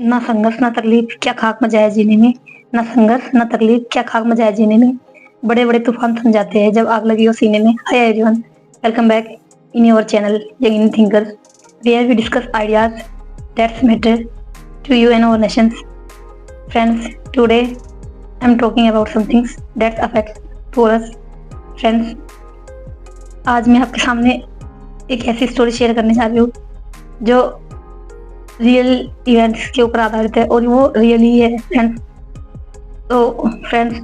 ना संघर्ष ना तकलीफ क्या खाक मजा है जीने में। ना संघर्ष ना तकलीफ क्या खाक मजा है जीने में। बड़े बड़े तूफान थम जाते हैं जब आग लगी हो सीने में। Hi everyone, welcome back in your channel young thinker, where we discuss ideas that's matter to you and our nations. Friends, today I am talking about some things that affect to us. Friends, आज मैं आपके सामने एक ऐसी story share करने जा रही हूँ जो रियल इवेंट्स के ऊपर आधारित है और वो रियल ही है फ्रेंड्स। तो फ्रेंड्स,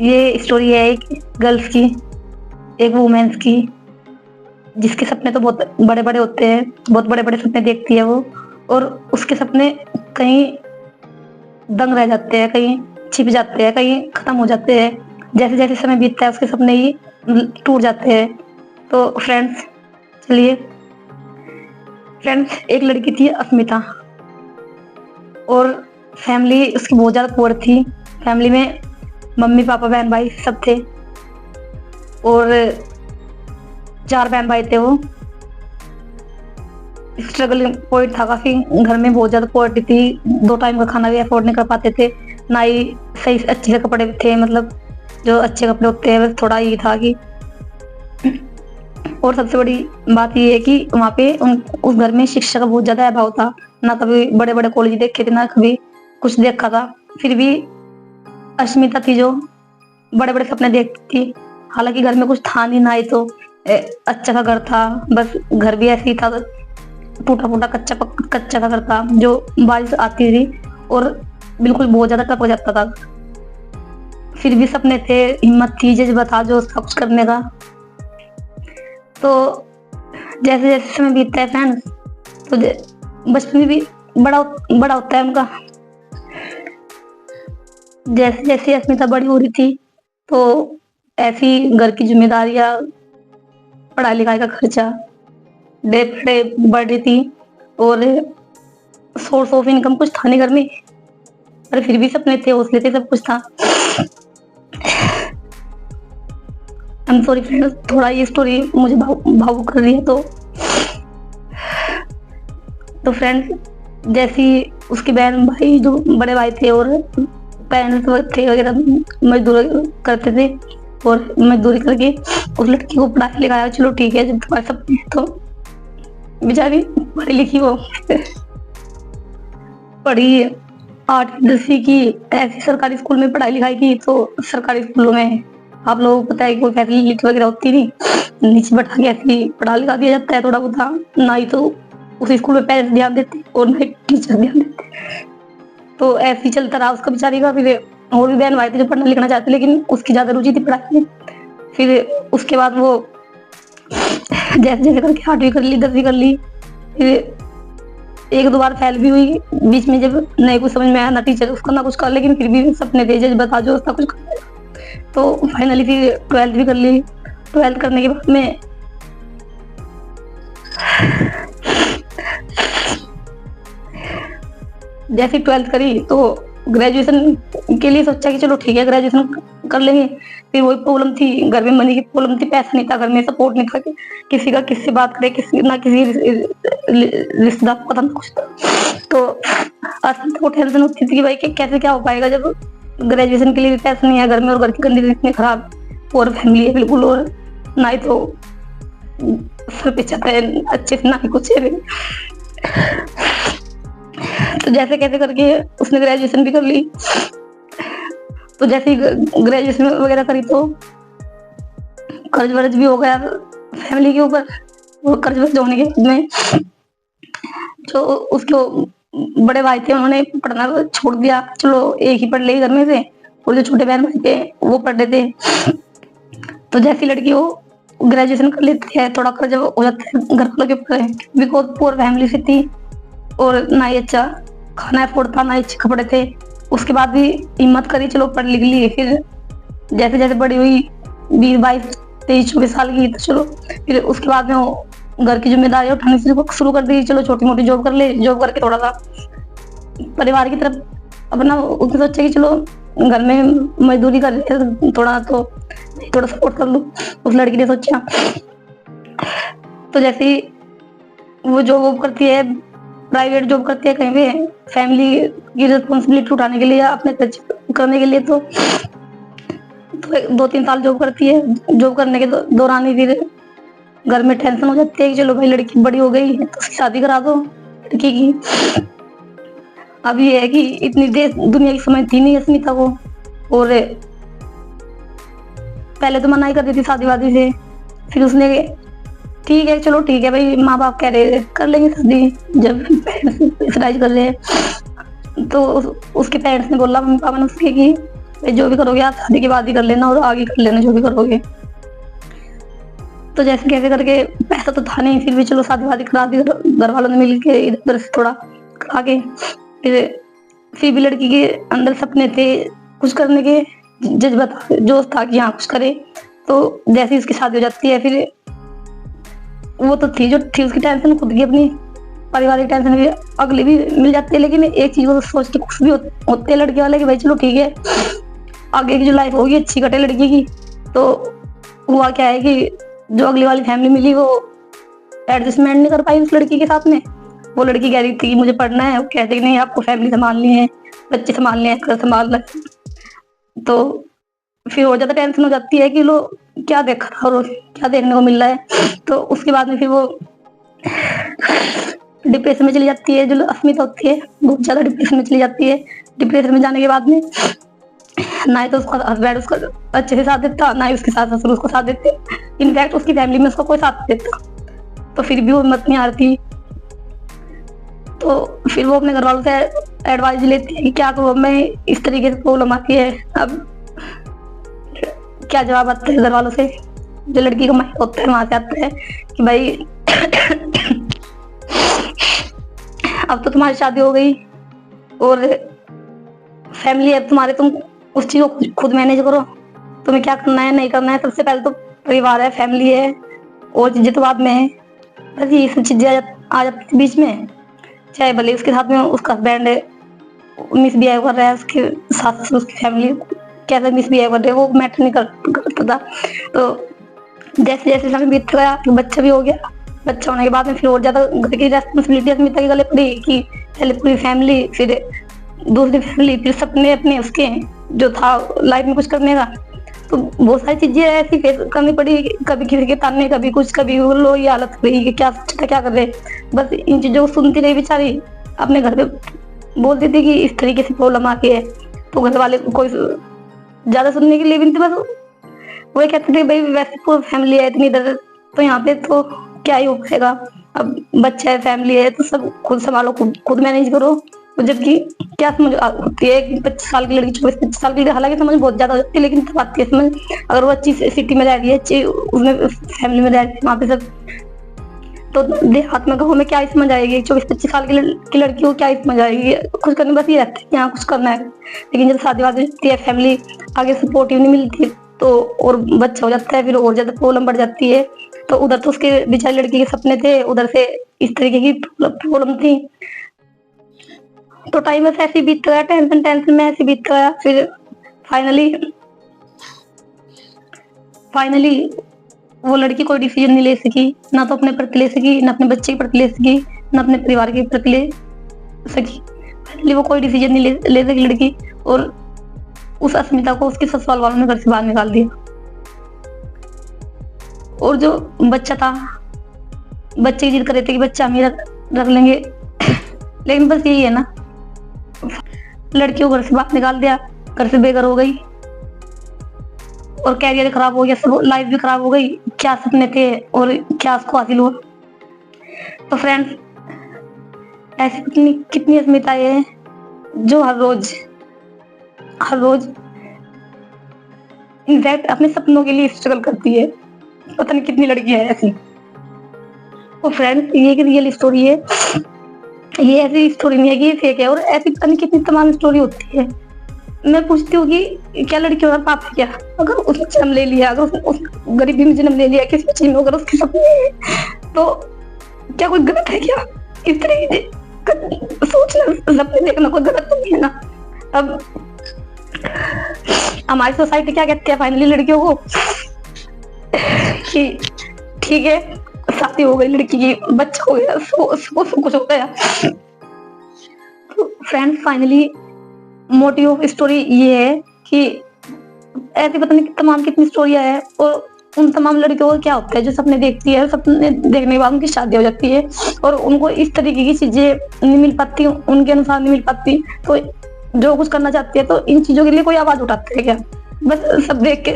ये स्टोरी है एक गर्ल्स की, एक वुमेन्स की, जिसके सपने तो बहुत बड़े बड़े होते हैं, बहुत बड़े बड़े सपने देखती है वो, और उसके सपने कहीं दंग रह जाते हैं, कहीं छिप जाते हैं, कहीं खत्म हो जाते हैं। जैसे जैसे समय बीतता है उसके सपने ही टूट जाते हैं। तो फ्रेंड्स, चलिए फ्रेंड्स, एक लड़की थी अस्मिता, और फैमिली उसकी बहुत ज़्यादा पुअर थी। फैमिली में मम्मी पापा बहन भाई सब थे, और 4 बहन भाई थे वो। स्ट्रगल पॉइंट था काफ़ी, घर में बहुत ज़्यादा पॉवर्टी थी, 2 टाइम का खाना भी अफोर्ड नहीं कर पाते थे, ना ही सही अच्छे से कपड़े थे, मतलब जो अच्छे कपड़े होते हैं बस थोड़ा ही था कि। और सबसे बड़ी बात ये है कि वहाँ पे उस घर में शिक्षा का बहुत ज़्यादा अभाव था। ना कभी बड़े बड़े कॉलेज देखे थे, ना कभी कुछ देखा था। फिर भी अस्मिता थी जो बड़े बड़े सपने देखती थी। हालांकि घर में कुछ था नहीं, ना ही तो अच्छा का घर था, बस घर भी ऐसे ही था, टूटा फूटा कच्चा का घर था, जो बारिश आती थी और बिल्कुल बहुत ज्यादा टपक जाता था। फिर भी सपने थे, हिम्मत थी, जज्बा था जो सब कुछ करने का। तो जैसे जैसे समय बीतता है फ्रेंड्स, तो बचपन में भी बड़ा बड़ा होता है उनका। जैसे जैसे अस्मिता बड़ी हो रही थी तो ऐसी घर की जिम्मेदारियां, पढ़ाई लिखाई का खर्चा डे बाय डे बढ़ रही थी, और सोर्स ऑफ इनकम कुछ था नहीं घर में, पर फिर भी सपने थे, हौसले थे, सब कुछ था। आई एम सॉरी फ्रेंड्स, थोड़ा ये स्टोरी मुझे भावुक कर रही है। तो फ्रेंड्स, जैसी उसके बहन भाई जो बड़े भाई थे और पेरेंट्स थे वगैरह मजदूरी करते थे, और मजदूरी करके उस लड़की को पढ़ाया लिखाया। चलो ठीक है, जब तुम्हारे सपने हैं तो। बेचारी पढ़ी लिखी वो पढ़ी 8वीं 10वीं की, ऐसी सरकारी स्कूल में पढ़ाई लिखाई की। तो सरकारी स्कूलों में आप लोगों को पता है कोई फैसिलिटी वगैरह होती नहीं, नीचे बैठा के ऐसी पढ़ा लिखा दिया जाता है थोड़ा बहुत। ना ही तो उस स्कूल में पेरेंट्स ध्यान देते और ना ही टीचर ध्यान देते। तो ऐसे ही चलता रहा उसका बेचारी का। फिर और भी बहन भाई थे जो पढ़ना लिखना चाहते, लेकिन उसकी ज्यादा रुचि थी पढ़ाई में। फिर उसके बाद वो जैसे जैसे करके 8वीं कर ली, 10वीं कर ली, फिर 1-2 बार फेल भी हुई बीच में, जब नहीं कुछ समझ में आया, ना टीचर उसका ना कुछ कर, लेकिन फिर भी सपने थे जज बता जो उसका कुछ कर। तो फाइनली फिर 12th भी कर ली। 12th करने के बाद में जैसे 12th करी तो ग्रेजुएशन के लिए सोचा कि चलो ठीक है ग्रेजुएशन कर लेंगे। फिर वही प्रॉब्लम थी, घर में मनी की प्रॉब्लम थी, पैसा नहीं था, घर में सपोर्ट नहीं था कि किसी का किससे बात करे, किसी रिश्तेदार को पता ना कुछ था। तो अस्मिता को टेंशन होती थी कि भाई कैसे क्या हो पाएगा जब ग्रेजुएशन के लिए भी पैसा नहीं है घर में, और घर की कंडीशन इतनी खराब, और फैमिली है बिल्कुल, और ना ही तो सर पे छत है अच्छे से, ना ही कुछ है। तो जैसे कैसे करके उसने ग्रेजुएशन भी कर ली। तो जैसे ही ग्रेजुएशन वगैरह करी तो कर्ज वर्ज भी हो गया फैमिली के ऊपर। और कर्ज वर्ज होने के बाद में जो उसके बड़े भाई थे उन्होंने पढ़ना छोड़ दिया। चलो एक ही पढ़ लेगी घर में से, और जो छोटे बहन भाई थे वो पढ़ रहे थे। तो जैसी लड़की वो ग्रेजुएशन कर लेती है, थोड़ा कर्ज हो जाता है घर वालों के ऊपर, बिकॉज पुअर फैमिली से थी, और ना ही अच्छा खाना अफोर्ड था, ना ही अच्छे कपड़े थे। उसके बाद भी हिम्मत करी, चलो पढ़ लिख ली। फिर जैसे जैसे बड़ी हुई 20, 22, 23, 24 साल की, तो चलो फिर उसके बाद में वो घर की जिम्मेदारी उठानी शुरू कर दी। चलो छोटी मोटी जॉब कर ले, जॉब करके थोड़ा सा परिवार की तरफ अपना उसने सोचा कि चलो घर में मजदूरी कर रहे थोड़ा सपोर्ट कर लूँ, उस लड़की ने सोचा। तो जैसे ही वो जॉब करती है, प्राइवेट जॉब करते हैं कहीं पे फैमिली की रिस्पॉन्सिबिलिटी उठाने के लिए या अपने खर्च करने के लिए, तो 2-3 साल जॉब करती है। जॉब करने के दौरान ही फिर घर में टेंशन हो जाती है कि चलो भाई लड़की बड़ी हो गई है तो उसकी शादी करा दो लड़की की। अब ये है कि इतनी देर दुनिया की समझ थी नहीं अस्मिता को, और पहले तो मना ही कर दी थी शादी वादी से। फिर उसने ठीक है चलो ठीक है भाई, माँ बाप कह रहे कर लेंगे शादी, जब पेरेंट्स प्रेशराइज कर रहे हैं तो उसके पेरेंट्स ने बोला मम्मी पापा ने उसके कि भाई जो भी करोगे आप शादी के बाद ही कर लेना और आगे कर लेना जो भी करोगे। तो जैसे कैसे करके, पैसा तो था नहीं, फिर भी चलो शादी वादी करा दी घर वालों ने मिल के इधर उधर से थोड़ा करा के। फिर भी लड़की के अंदर सपने थे कुछ करने के, जज्बा जोश था कि हाँ कुछ करे। तो जैसे ही उसकी शादी हो जाती है, फिर वो तो थी जो थी उसकी टेंशन खुद की, अपनी पारिवारिक टेंशन भी अगली भी मिल जाती है। लेकिन एक चीज को सोच के खुश भी होते हैं लड़के वाले कि भाई चलो ठीक है आगे की जो लाइफ होगी अच्छी कटे लड़की की। तो हुआ क्या है कि जो अगली वाली फैमिली मिली वो एडजस्टमेंट नहीं कर पाई उस लड़की के साथ में। वो लड़की कह रही थी कि मुझे पढ़ना है, वो कहते कि नहीं आपको फैमिली संभालनी है, बच्चे संभालने हैं, घर संभालना है। तो फिर और ज्यादा टेंशन हो जाती है कि लो क्या देखा था और क्या देखने को मिल रहा है। तो उसके बाद में फिर वो डिप्रेशन में चली जाती है। जो अस्मिता होती है बहुत ज्यादा डिप्रेशन में चली जाती है। डिप्रेशन में जाने के बाद में ना ही तो उसका हस्बैंड उसका अच्छे से साथ देता, ना ही उसके सास ससुर उसको साथ देते। इनफैक्ट उसकी फैमिली में उसका कोई साथ देता। तो फिर भी वो हिम्मत नहीं हारती। तो फिर वो अपने घर वालों से एडवाइस लेती है कि क्या करूँ, मैं इस तरीके से प्रॉब्लम आती है। अब क्या जवाब आता है घर वालों से, जो लड़की का माइंड होता है वहां से आता है कि भाई अब तो तुम्हारी शादी हो गई और फैमिली है तुम्हारे, तुम उस चीज को खुद मैनेज करो, तुम्हें क्या करना है नहीं करना है। सबसे पहले तो परिवार है, फैमिली है, और चीजें तो बाद में है। बस ये सब चीजें आ जाती बीच में। चाहे भले उसके साथ में उसका हस्बैंड मिसबिहेव कर रहा है, उसके साथ उसकी फैमिली कैसे मिसबिहेव कर रहे हैं वो मैटर नहीं करता था। तो जैसे जैसे समय बीत गया बच्चा भी हो गया। बच्चा होने के बाद में फिर और ज्यादा घर की रेस्पॉन्सिबिलिटी अस्मिता के गले पड़ी कि पहले पूरी फैमिली, फिर दूसरी फैमिली, फिर सपने अपने उसके जो था लाइफ में कुछ करने का। तो बहुत सारी चीजें ऐसी फेस करनी पड़ी, कभी किसी के ताने, कभी कुछ, कभी लो ये हालत हुई कि क्या क्या कर रहे। बस इन चीजों को सुनती रही बेचारी, अपने घर पे बोलती थी कि इस तरीके से प्रॉब्लम आती है। तो घर वाले कोई ज्यादा सुनने के लिए भी नहीं थे, बस वो कहते थे भाई वैसे पूरी फैमिली है इतनी दर्द, तो यहाँ पे तो क्या ही हो पाएगा, अब बच्चा है फैमिली है तो सब खुद संभालो, खुद मैनेज करो। जबकि क्या समझ होती है 25 साल की लड़की, 24-25 साल की लड़की, हालांकि समझ बहुत ज्यादा हो जाती है लेकिन तब आती है समझ। अगर वो अच्छी सिटी में रह रही है, अच्छी उसमें फैमिली में रह रही है, वहाँ पे सब, तो देहात में गाँव में क्या ही समझ आएगी। 24-25 साल की लड़की को क्या ही समझ आएगी, कुछ करने बस ये रहता है कि यहाँ कुछ करना है। लेकिन जब शादी वादी होती है, फैमिली आगे सपोर्टिव नहीं मिलती, तो और बच्चा हो जाता है, फिर और ज्यादा प्रॉब्लम बढ़ जाती है। तो उधर तो उसके बेचारी लड़की के सपने थे, उधर से इस तरीके की प्रॉब्लम थी। तो टाइम बस ऐसे बीत गया, टेंशन में ऐसे बीत गया। फिर फाइनली वो लड़की कोई डिसीजन नहीं ले सकी, ना तो अपने प्रति ले सकी, ना अपने बच्चे के प्रति ले सकी, ना अपने परिवार के प्रति ले सकी। फाइनली वो कोई डिसीजन नहीं ले सकी लड़की, और उस अस्मिता को उसके ससुराल वालों ने घर से बाहर निकाल दिया। और जो बच्चा था, बच्चे की जिद कर रहे थे कि बच्चा हम ही रख लेंगे, लेकिन बस यही है ना, लड़की को घर से बाहर निकाल दिया, घर से बेघर हो गई और कैरियर खराब हो गया, सब लाइफ भी खराब हो गई। क्या सपने थे और क्या उसको हासिल हुआ। तो फ्रेंड्स, ऐसी कितनी अस्मिताएं हैं जो हर रोज इनफैक्ट अपने सपनों के लिए स्ट्रगल करती है। पता नहीं कितनी लड़कियां हैं ऐसी। तो फ्रेंड्स, ये एक रियल स्टोरी है, ये ऐसी स्टोरी नहीं है कि फेक है। और ऐसी पता नहीं कितनी तमाम स्टोरी होती है। मैं पूछती हूँ कि क्या लड़कियों का पाप है क्या? अगर उसने जन्म ले लिया, अगर उस गरीबी में जन्म ले लिया, किसी चीज में अगर उसके सपने हैं, तो क्या कोई गलत है क्या? इस तरीके से सोचना, सपने देखना कोई गलत तो नहीं है ना। अब हमारी सोसाइटी क्या कहती है फाइनली लड़कियों को कि ठीक है शादी हो गई, लड़की की बच्चा हो गया, सब कुछ हो गया। तो friends finally motive of story ये है कि ऐसी पता नहीं तमाम कितनी स्टोरियां है, और उन तमाम लड़कियों को क्या होता है जो सपने देखती है, सपने देखने के बाद उनकी शादी हो जाती है और उनको इस तरीके की चीजें नहीं मिल पाती, उनके अनुसार नहीं मिल पाती, तो जो कुछ करना चाहती है तो इन चीजों के लिए कोई आवाज उठाते है क्या? बस सब देख के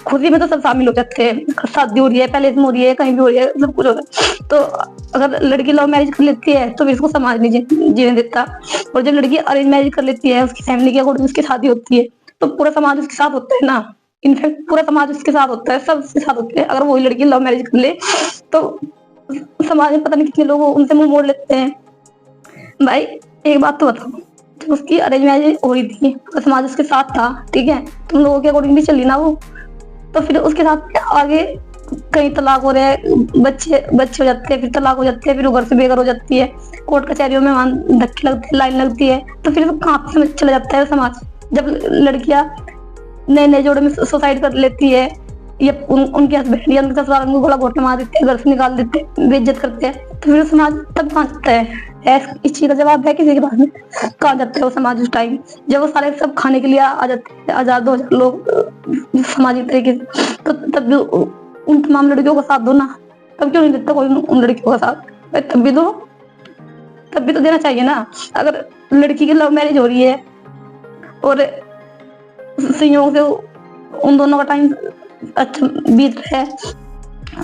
खुशी में तो सब शामिल हो जाते हैं, शादी हो रही है, पैलेस में हो रही है, कहीं भी हो रही है, सब कुछ हो रहा है। तो अगर लड़की लव मैरिज कर लेती है तो फिर इसको समाज नहीं जीने देता, और जब लड़की अरेंज मैरिज कर लेती है, उसकी फैमिली के अकॉर्डिंग उसकी शादी होती है, तो पूरा समाज उसके साथ होता है ना। इनफैक्ट पूरा समाज उसके साथ होता है, सब उसके साथ होते हैं। अगर वही लड़की लव मैरिज कर ले तो समाज में पता नहीं कितने लोग उनसे मुंह मोड़ लेते हैं। भाई एक बात तो बताओ, जब उसकी अरेंज मैरिज हो रही थी तो समाज उसके साथ था, ठीक है, तुम लोगों के अकॉर्डिंग भी चली ना वो, तो फिर उसके साथ आगे कहीं तलाक हो रहे हैं, बच्चे हो जाते हैं, फिर तलाक हो जाते हैं, फिर वो घर से बेघर हो जाती है, कोर्ट कचहरियों में वहां धक्के लगते हैं, लाइन लगती है, तो फिर कहाँ से चला जाता है समाज? जब लड़कियां नए नए जोड़े में सुसाइड कर लेती है, या उनके हस्बैंड या उनके ससुराल उनको गला घोटने मार देते हैं, घर से निकाल देते हैं, बेइज्जत करते हैं, तो फिर समाज तब कहाँ जाता है? इस चीज का जवाब है किसी के पास में? कहाँ जाता है वो समाज उस टाइम, जब वो सारे सब खाने के लिए आ जाते हैं 1000-2000 लोग सामाजिक तरीके से, तो तब भी उन तमाम लड़कियों का साथ दो ना। तब क्यों नहीं देता कोई उन लड़कियों का साथ? तब भी दो, तब भी तो देना चाहिए ना। अगर लड़की की लव मैरिज हो रही है और संयोग से उन दोनों का टाइम अच्छा बीत रहा है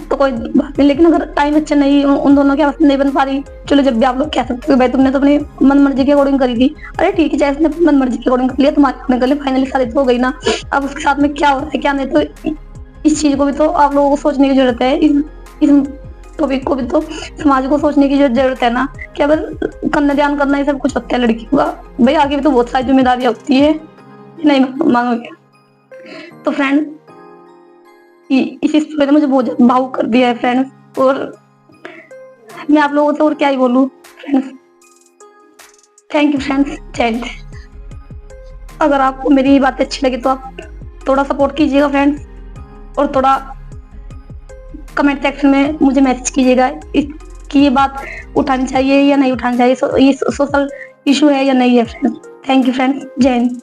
तो कोई बात नहीं, लेकिन अगर टाइम अच्छा नहीं, उन दोनों की आपस नहीं बन पा रही, चलो जब भी आप लोग कह सकते हो भाई तुमने तो अपनी मन मर्जी के अकॉर्डिंग करी थी, अरे ठीक है, चाहे उसने मन मर्जी के अकॉर्डिंग कर लिया, तुम्हारे कर लिया, फाइनली शादी तो हो गई ना। अब उसके साथ में क्या हो रहा है क्या नहीं, तो इस चीज को भी तो आप लोगों को सोचने की जरूरत है। इस टॉपिक को भी तो समाज को सोचने की जरूरत है ना, कि अगर कन्यादान करना ही सब कुछ होता है लड़की का, भाई आगे भी तो बहुत सारी जिम्मेदारियां होती है, नहीं मांगोगे? तो फ्रेंड इस स्टोरी ने मुझे बहुत भावुक कर दिया है फ्रेंड्स, और मैं आप लोगों से और क्या ही बोलूं friends. Thank you friends, chat. अगर आपको मेरी बातें अच्छी लगी तो आप थोड़ा सपोर्ट कीजिएगा फ्रेंड्स, और थोड़ा कमेंट सेक्शन में मुझे मैसेज कीजिएगा कि ये बात उठानी चाहिए या नहीं उठानी चाहिए, ये सोशल इशू है या नहीं है फ्रेंड्स। थैंक यू फ्रेंड्स, जय हिंद।